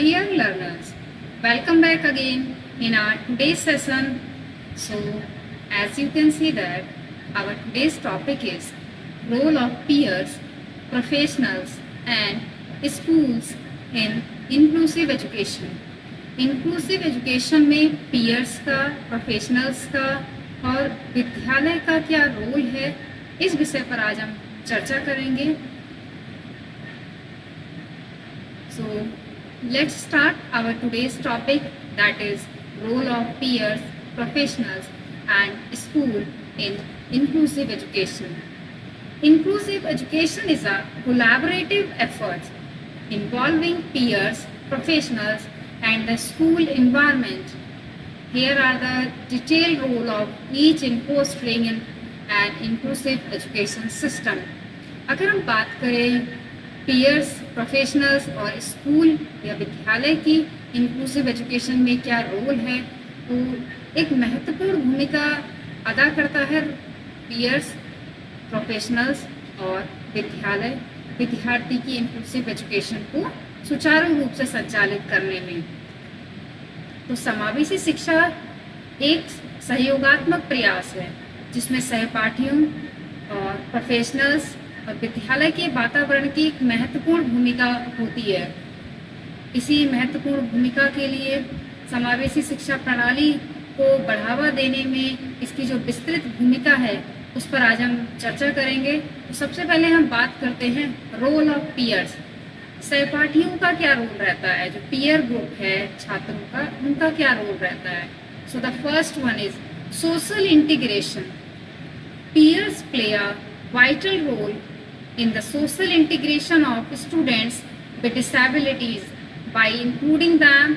Dear learners, welcome back again in our today's session. So, as you can see that our today's topic is role of peers, professionals and schools in inclusive education. Inclusive education में peers का, professionals का और विद्यालय का क्या role है, इस विषय पर आज हम चर्चा करेंगे. So let's start our today's topic, that is role of peers, professionals and school in inclusive education. Inclusive education is a collaborative effort involving peers, professionals and the school environment. Here are the detailed role of each in fostering an inclusive education system. अगर हम बात करें peers, professionals और school या विद्यालय की inclusive education में क्या रोल है, तो एक महत्वपूर्ण भूमिका अदा करता है पीयर्स, प्रोफेशनल्स और विद्यालय विद्यार्थी की इंक्लूसिव एजुकेशन को सुचारू रूप से संचालित करने में. तो समावेशी शिक्षा एक सहयोगात्मक प्रयास है जिसमें सहपाठियों और प्रोफेशनल्स और विद्यालय के वातावरण की एक महत्वपूर्ण भूमिका होती है. इसी महत्वपूर्ण भूमिका के लिए समावेशी शिक्षा प्रणाली को बढ़ावा देने में इसकी जो विस्तृत भूमिका है उस पर आज हम चर्चा करेंगे. तो सबसे पहले हम बात करते हैं रोल ऑफ पीयर्स. सहपाठियों का क्या रोल रहता है, जो पीयर ग्रुप है छात्रों का, उनका क्या रोल रहता है. So the first one is social integration. Peers play a vital role in the social integration of students with disabilities by including them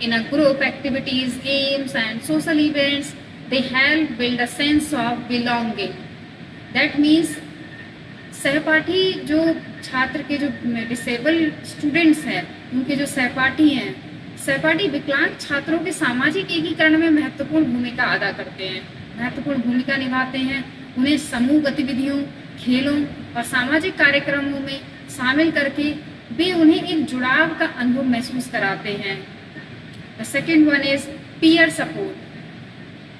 in a group activities, games and social events. They help build a sense of belonging. That means सहपाठी जो छात्र के जो disable students हैं, उनके जो सहपाठी हैं, सहपाठी विकलांग छात्रों के सामाजिक एकीकरण में महत्वपूर्ण भूमिका अदा करते हैं, महत्वपूर्ण भूमिका निभाते हैं. उन्हें समूह गतिविधियों, खेलों और सामाजिक कार्यक्रमों में शामिल करके वे उन्हें एक जुड़ाव का अनुभव महसूस कराते हैं. The second one is peer support.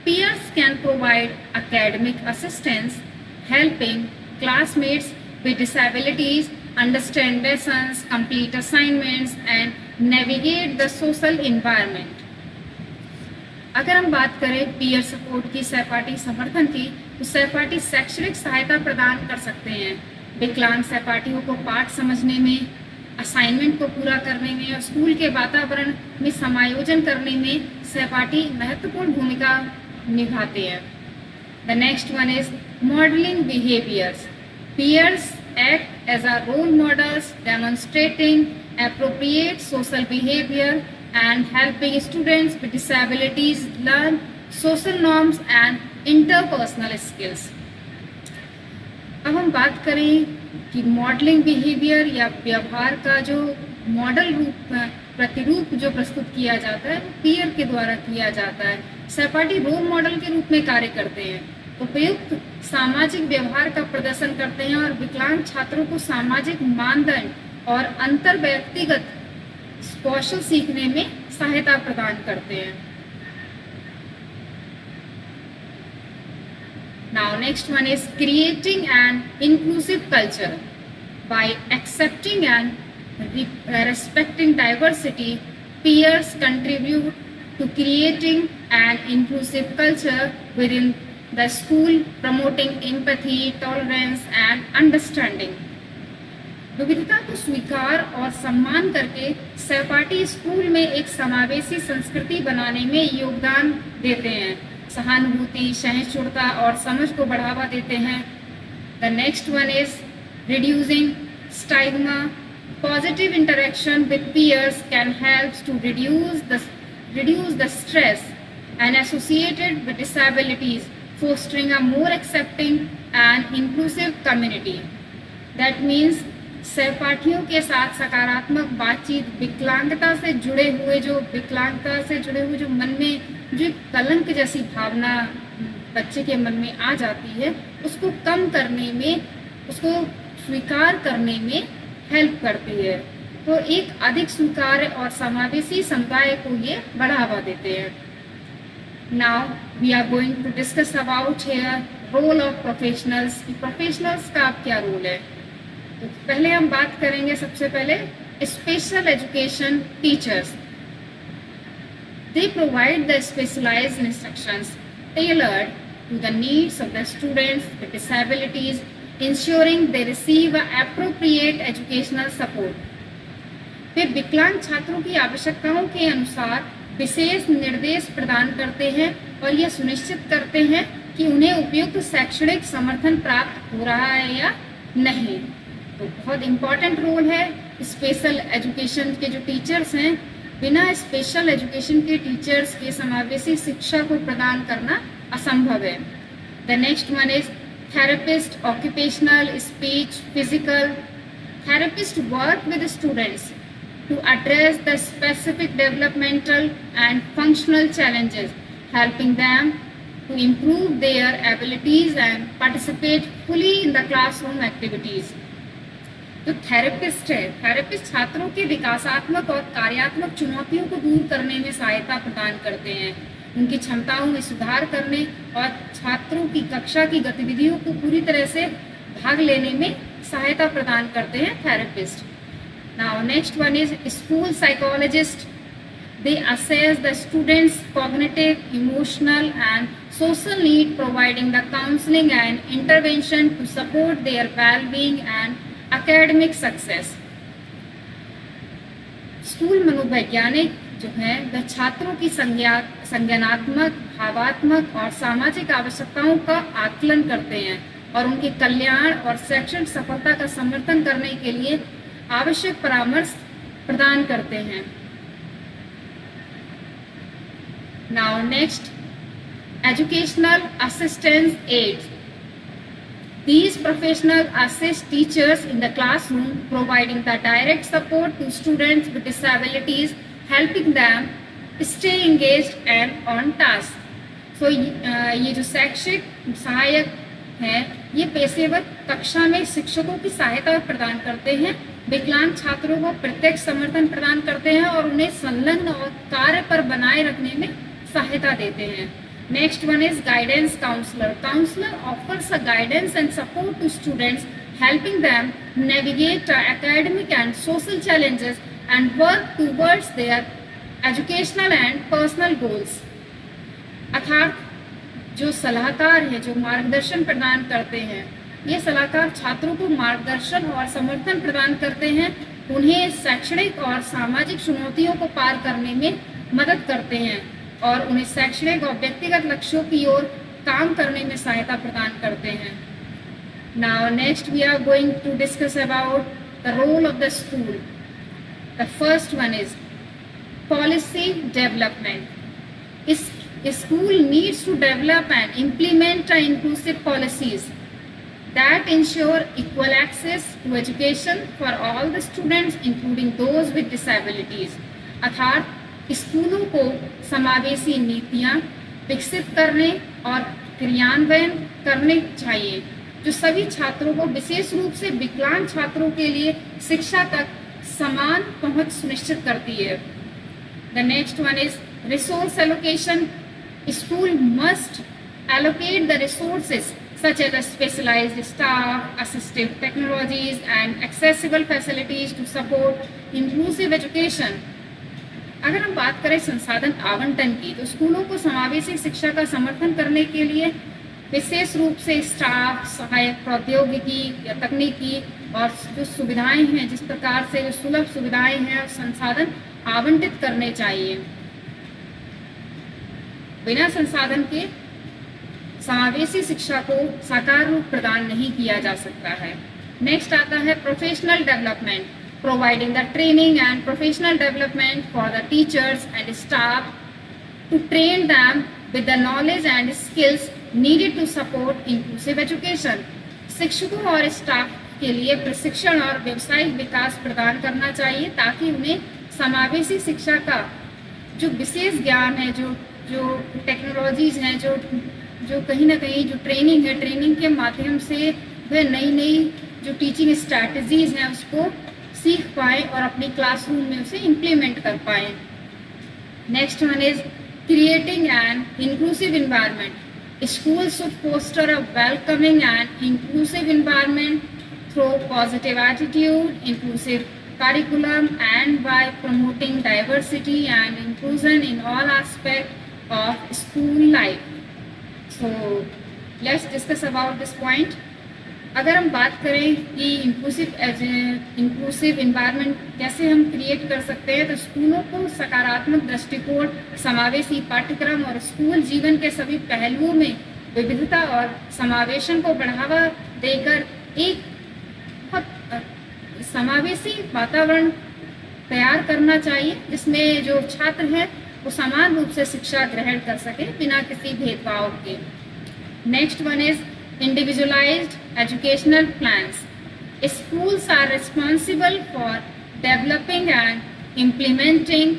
Peers can provide academic assistance, helping classmates with disabilities understand lessons, complete assignments and navigate the social environment. अगर हम बात करें पीयर सपोर्ट की, सहपाठी समर्थन की, तो सहपाठी शैक्षणिक सहायता प्रदान कर सकते हैं. विकलांग सहपाठियों को पाठ समझने में, असाइनमेंट को पूरा करने में और स्कूल के वातावरण में समायोजन करने में सहपाठी महत्वपूर्ण भूमिका निभाते हैं. The next one is modelling behaviours. Peers act as a role models demonstrating appropriate social behavior and helping students with disabilities learn social norms and interpersonal skills. अब हम बात करें कि मॉडलिंग बिहेवियर या व्यवहार का जो मॉडल रूप प्रतिरूप जो प्रस्तुत किया जाता है वो पीयर के द्वारा किया जाता है. सहपाठी रोल मॉडल के रूप में कार्य करते हैं, उपयुक्त सामाजिक व्यवहार का प्रदर्शन करते हैं और विकलांग छात्रों को सामाजिक मानदंड और अंतर व्यक्तिगत कौशल सीखने में सहायता प्रदान करते हैं. Now next one is creating an inclusive culture. By accepting and respecting diversity, peers contribute to creating an inclusive culture within the school, promoting empathy, tolerance and understanding. विविधता को स्वीकार और सम्मान करके सहपाठी स्कूल में एक समावेशी संस्कृति बनाने में योगदान देते हैं, सहानुभूति, सहिष्णुता और समझ को बढ़ावा देते हैं. The next one is reducing stigma. Positive interaction with peers can help to reduce the stress and associated with disabilities, fostering a more accepting and inclusive community. That means सहपाठियों के साथ सकारात्मक बातचीत, विकलांगता से जुड़े हुए जो मन में जो कलंक जैसी भावना बच्चे के मन में आ जाती है, उसको कम करने में, उसको स्वीकार करने में हेल्प करती है. तो एक अधिक स्वीकार्य और समावेशी समुदाय को ये बढ़ावा देते हैं। Now we are going to discuss about here role of professionals. Professionals का अब क्या रोल है। तो पहले हम बात करेंगे सबसे पहले special education teachers. They provide the specialized instructions tailored to the needs of the students with disabilities, ensuring they receive appropriate educational support. वे विकलांग छात्रों की आवश्यकताओं के अनुसार विशेष निर्देश प्रदान करते हैं और यह सुनिश्चित करते हैं कि उन्हें उपयुक्त शैक्षणिक समर्थन प्राप्त हो रहा है या नहीं। तो बहुत इम्पोर्टेंट रोल है स्पेशल एजुकेशन के जो टीचर्स हैं। बिना स्पेशल एजुकेशन के टीचर्स के समावेशी शिक्षा को प्रदान करना असंभव है। The next one is therapist, occupational, speech, physical. Therapist work with students to address the specific developmental and functional challenges, helping them to improve their abilities and participate fully in the classroom activities. जो therapist है, therapist छात्रों के विकासात्मक और कार्यात्मक चुनौतियों को दूर करने में सहायता प्रदान करते हैं, उनकी क्षमताओं में सुधार करने और छात्रों की कक्षा की गतिविधियों को पूरी तरह से भाग लेने में सहायता प्रदान करते हैं therapist. Now next one is school psychologist. They assess the students cognitive, emotional and social need, providing the counseling and intervention to support their well-being and academic success. School मनोवैज्ञानिक जो है वह छात्रों की संज्ञानात्मक, भावात्मक और सामाजिक आवश्यकताओं का आकलन करते हैं और उनके कल्याण और शैक्षणिक सफलता का समर्थन करने के लिए आवश्यक परामर्श प्रदान करते हैं। Now next, educational assistance aides. These professionals assist teachers in the classroom, providing the direct support to students with disabilities, helping them stay engaged and on task. So ये जो शैक्षिक सहायक हैं ये पेशेवर कक्षा में शिक्षकों की सहायता प्रदान करते हैं, विकलांग छात्रों को प्रत्यक्ष समर्थन प्रदान करते हैं और उन्हें संलग्न और कार्य पर बनाए रखने में सहायता देते हैं। Next one is guidance counselor. Counselor offers a guidance and support to students, helping them navigate academic and social challenges and work towards their educational and personal goals. अर्थात जो सलाहकार हैं, जो मार्गदर्शन प्रदान करते हैं, ये सलाहकार छात्रों को मार्गदर्शन और समर्थन प्रदान करते हैं, उन्हें शैक्षणिक और सामाजिक चुनौतियों को पार करने में मदद करते हैं और उन्हें शैक्षणिक और व्यक्तिगत लक्ष्यों की ओर काम करने में सहायता प्रदान करते हैं। Now next we are going to discuss about the role of the school. The first one is policy development. School needs to develop and implement inclusive policies that ensure equal access to education for all the students, including those with disabilities. अर्थात स्कूलों को समावेशी नीतियाँ विकसित करने और क्रियान्वयन करने चाहिए जो सभी छात्रों को, विशेष रूप से विकलांग छात्रों के लिए शिक्षा तक समान पहुंच सुनिश्चित करती है। The next one is resource allocation. School must allocate the resources such as specialized staff, assistive technologies and accessible facilities to support inclusive education. अगर हम बात करें संसाधन आवंटन की, तो स्कूलों को समावेशी शिक्षा का समर्थन करने के लिए विशेष रूप से स्टाफ, सहायक प्रौद्योगिकी या तकनीकी और जो सुविधाएं हैं, जिस प्रकार से जो सुलभ सुविधाएं हैं और संसाधन आवंटित करने चाहिए। बिना संसाधन के समावेशी शिक्षा को साकार रूप प्रदान नहीं किया जा सकता है। नेक्स्ट आता है professional development, providing the training and professional development for the teachers and staff to train them with the knowledge and skills needed to support inclusive education. शिक्षकों और स्टाफ के लिए प्रशिक्षण और व्यवसायिक विकास प्रदान करना चाहिए ताकि उन्हें समावेशी शिक्षा का जो विशेष ज्ञान है, जो टेक्नोलॉजीज हैं, जो कहीं ना कहीं जो ट्रेनिंग है, ट्रेनिंग के माध्यम से वह नई जो टीचिंग स्ट्रैटेजीज हैं उसको सीख पाएँ और अपनी क्लासरूम में उसे इम्प्लीमेंट कर पाएँ। Next one is creating an inclusive environment. Schools should foster a welcoming and inclusive environment through positive attitude, inclusive curriculum, and by promoting diversity and inclusion in all aspects of school life. So let's discuss about this point. अगर हम बात करें कि inclusive environment कैसे हम create कर सकते हैं, तो स्कूलों को सकारात्मक दृष्टिकोण, समावेशी पाठ्यक्रम और स्कूल जीवन के सभी पहलुओं में विविधता और समावेशन को बढ़ावा देकर एक बहुत समावेशी वातावरण तैयार करना चाहिए, जिसमें जो छात्र हैं वो समान रूप से शिक्षा ग्रहण कर सके बिना किसी भेदभाव के। Next one is individualized educational plans. Schools are responsible for developing and implementing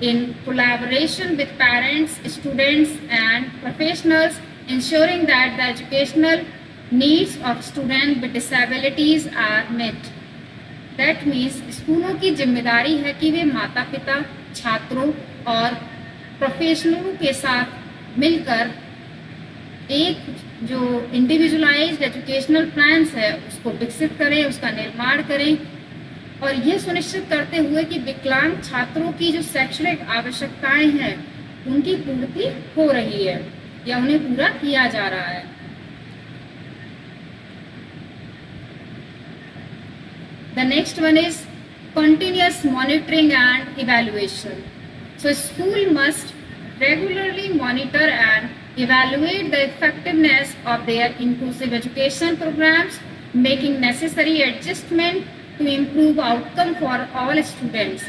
in collaboration with parents, students and professionals, ensuring that the educational needs of students with disabilities are met. That means स्कूलों की जिम्मेदारी है कि वे माता पिता, छात्रों और प्रोफेशनलों के साथ मिलकर एक जो इंडिविजुअलाइज्ड एजुकेशनल प्लान्स है उसको विकसित करें, उसका निर्माण करें और ये सुनिश्चित करते हुए कि विकलांग छात्रों की जो शैक्षणिक आवश्यकताएं हैं उनकी पूर्ति हो रही है या उन्हें पूरा किया जा रहा है। The next one is continuous monitoring and evaluation. So school must regularly monitor and evaluate the effectiveness of their inclusive education programs, making necessary adjustment to improve outcome for all students.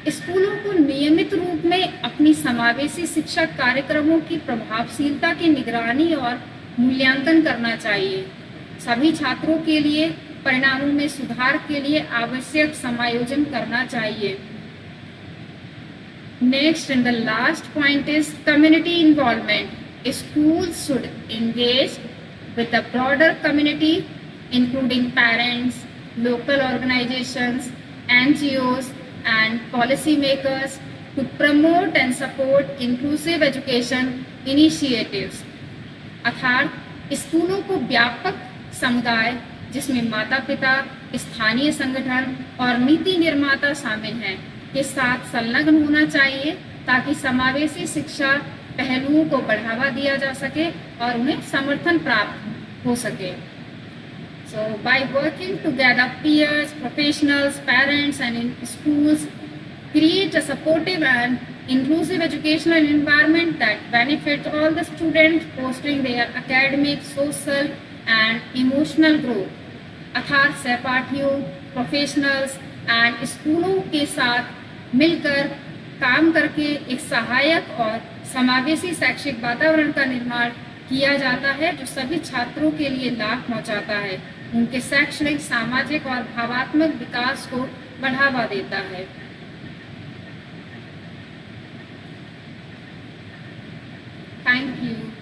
स्कूलों को नियमित रूप में अपनी समावेशी शिक्षा कार्यक्रमों की प्रभावशीलता की निगरानी और मूल्यांकन करना चाहिए। सभी छात्रों के लिए परिणामों में सुधार के लिए आवश्यक समायोजन करना चाहिए। Next and the last point is community involvement. Schools should engage with the broader community, including parents, local organizations, NGOs, and policymakers to promote and support inclusive education initiatives. अर्थात स्कूलों को व्यापक समुदाय जिसमें माता पिता, स्थानीय संगठन और नीति निर्माता शामिल हैं के साथ संलग्न होना चाहिए ताकि समावेशी शिक्षा पहलुओं को बढ़ावा दिया जा सके और उन्हें समर्थन प्राप्त हो सके। So by working together, peers, professionals, parents and schools create a supportive and inclusive educational environment that benefits all the students, fostering their academic, social and emotional growth. अर्थात सहपाठियों, प्रोफेशनल्स एंड स्कूलों के साथ मिलकर काम करके एक सहायक और समावेशी शैक्षिक वातावरण का निर्माण किया जाता है जो सभी छात्रों के लिए लाभ पहुंचाता है, उनके शैक्षणिक, सामाजिक और भावात्मक विकास को बढ़ावा देता है। Thank you.